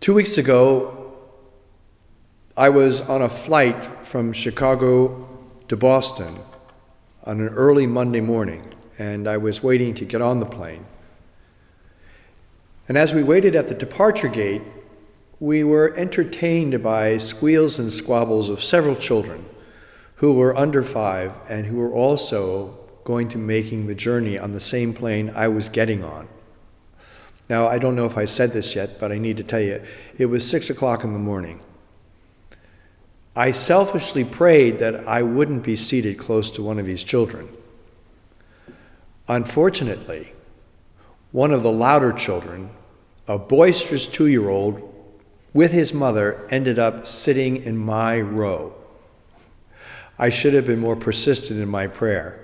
2 weeks ago, I was on a flight from Chicago to Boston on an early Monday morning, and I was waiting to get on the plane. And as we waited at the departure gate, we were entertained by squeals and squabbles of several children who were under 5 and who were also going to making the journey on the same plane I was getting on. Now, I don't know if I said this yet, but I need to tell you, it was 6 o'clock in the morning. I selfishly prayed that I wouldn't be seated close to one of these children. Unfortunately, one of the louder children, a boisterous 2-year-old with his mother, ended up sitting in my row. I should have been more persistent in my prayer.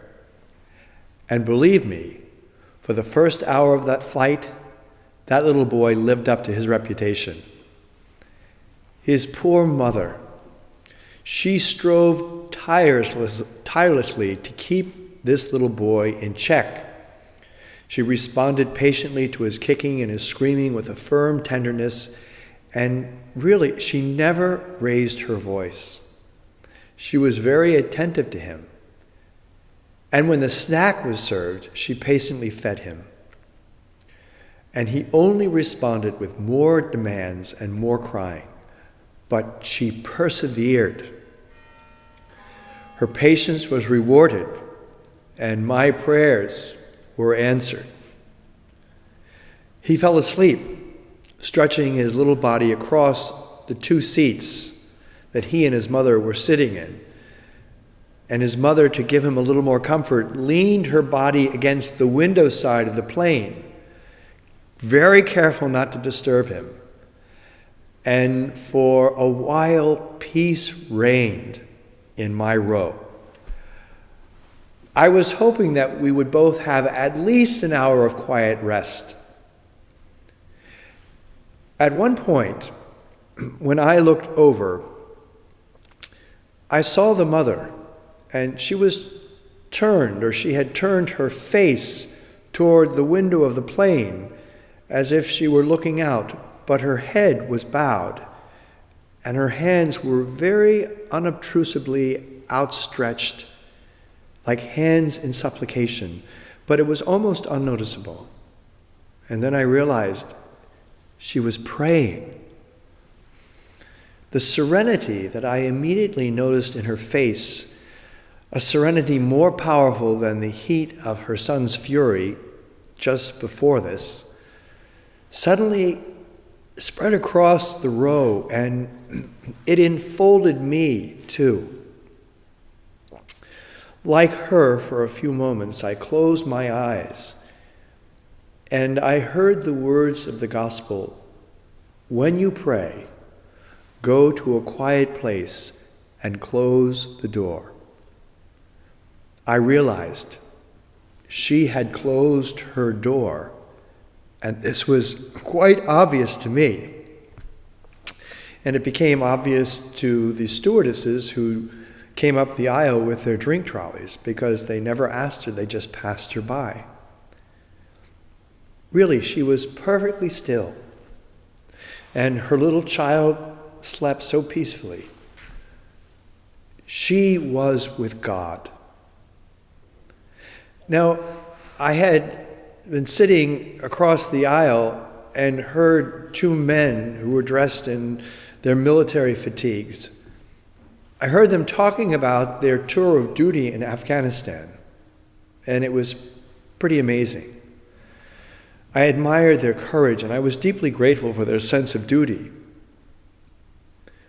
And believe me, for the first hour of that flight, that little boy lived up to his reputation. His poor mother, she strove tirelessly to keep this little boy in check. She responded patiently to his kicking and his screaming with a firm tenderness, and really, she never raised her voice. She was very attentive to him. And when the snack was served, she patiently fed him. And he only responded with more demands and more crying, but she persevered. Her patience was rewarded, and my prayers were answered. He fell asleep, stretching his little body across the 2 seats that he and his mother were sitting in. And his mother, to give him a little more comfort, leaned her body against the window side of the plane, very careful not to disturb him. And for a while, peace reigned in my row. I was hoping that we would both have at least an hour of quiet rest. At one point, when I looked over, I saw the mother, and she had turned her face toward the window of the plane as if she were looking out, but her head was bowed, and her hands were very unobtrusively outstretched, like hands in supplication, but it was almost unnoticeable. And then I realized she was praying. The serenity that I immediately noticed in her face, a serenity more powerful than the heat of her son's fury just before this, suddenly spread across the row, and it enfolded me too. Like her, for a few moments, I closed my eyes, and I heard the words of the gospel, "When you pray, go to a quiet place and close the door." I realized she had closed her door, and this was quite obvious to me. And it became obvious to the stewardesses who came up the aisle with their drink trolleys, because they never asked her, they just passed her by. Really, she was perfectly still, and her little child slept so peacefully. She was with God. Now, I had been sitting across the aisle and heard 2 men who were dressed in their military fatigues. I heard them talking about their tour of duty in Afghanistan, and it was pretty amazing. I admired their courage, and I was deeply grateful for their sense of duty.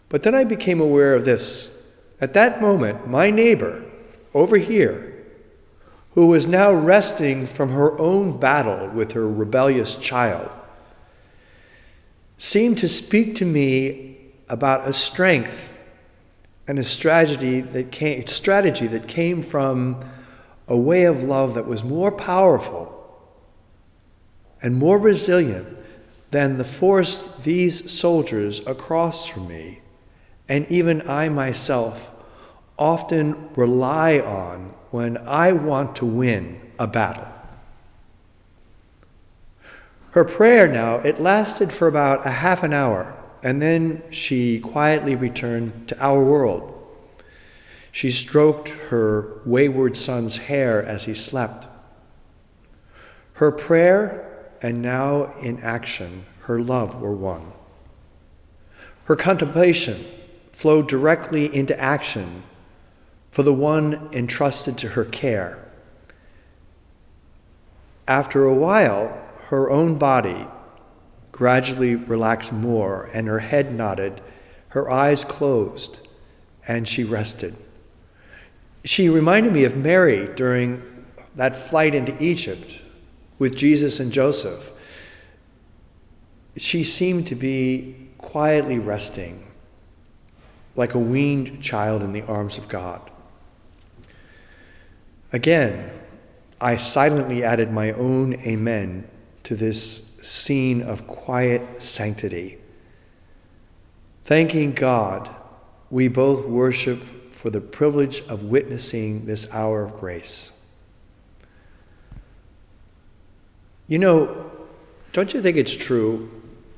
But then I became aware of this. At that moment, my neighbor over here, who was now resting from her own battle with her rebellious child, seemed to speak to me about a strength and a strategy that came from a way of love that was more powerful and more resilient than the force these soldiers across from me, and even I myself, often rely on when I want to win a battle. Her prayer now, it lasted for about a half an hour, and then she quietly returned to our world. She stroked her wayward son's hair as he slept. Her prayer, and now in action, her love were one. Her contemplation flowed directly into action for the one entrusted to her care. After a while, her own body gradually relaxed more, and her head nodded, her eyes closed, and she rested. She reminded me of Mary during that flight into Egypt with Jesus and Joseph. She seemed to be quietly resting, like a weaned child in the arms of God. Again, I silently added my own amen to this scene of quiet sanctity. Thanking God, we both worship for the privilege of witnessing this hour of grace. You know, don't you think it's true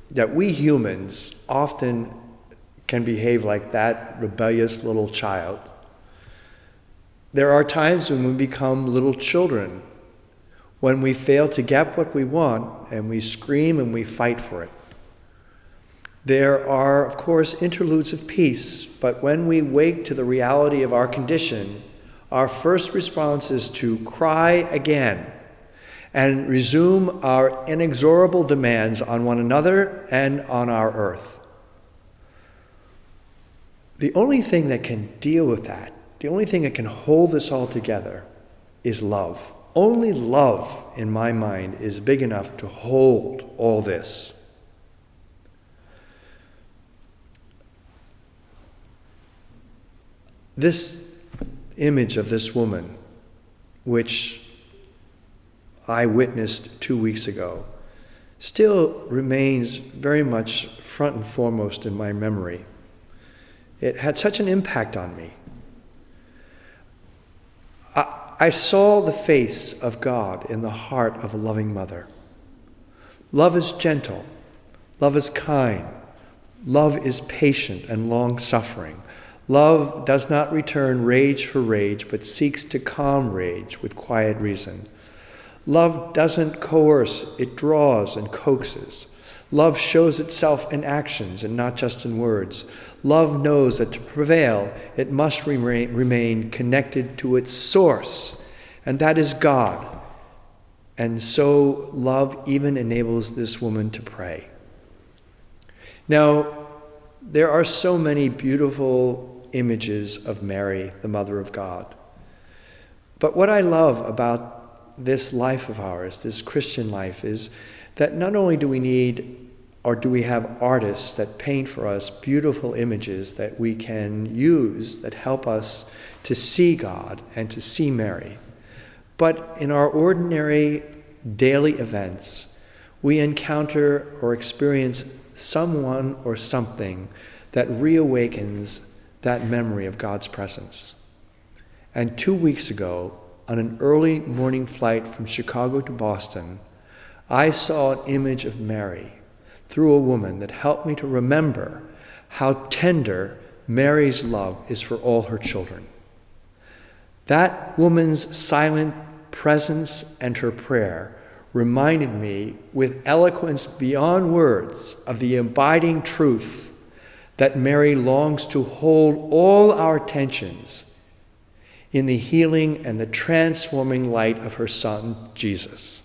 that we humans often can behave like that rebellious little child? There are times when we become little children, when we fail to get what we want, and we scream and we fight for it. There are, of course, interludes of peace, but when we wake to the reality of our condition, our first response is to cry again and resume our inexorable demands on one another and on our earth. The only thing that can deal with that, the only thing that can hold this all together is love. Only love, in my mind, is big enough to hold all this. This image of this woman, which I witnessed 2 weeks ago, still remains very much front and foremost in my memory. It had such an impact on me. I saw the face of God in the heart of a loving mother. Love is gentle. Love is kind. Love is patient and long-suffering. Love does not return rage for rage, but seeks to calm rage with quiet reason. Love doesn't coerce, it draws and coaxes. Love shows itself in actions and not just in words. Love knows that to prevail, it must remain connected to its source, and that is God. And so love even enables this woman to pray. Now, there are so many beautiful images of Mary, the Mother of God. But what I love about this life of ours, this Christian life, is that not only do we need or do we have artists that paint for us beautiful images that we can use that help us to see God and to see Mary, but in our ordinary daily events, we encounter or experience someone or something that reawakens that memory of God's presence. And 2 weeks ago, on an early morning flight from Chicago to Boston, I saw an image of Mary through a woman that helped me to remember how tender Mary's love is for all her children. That woman's silent presence and her prayer reminded me with eloquence beyond words of the abiding truth that Mary longs to hold all our tensions in the healing and the transforming light of her Son, Jesus.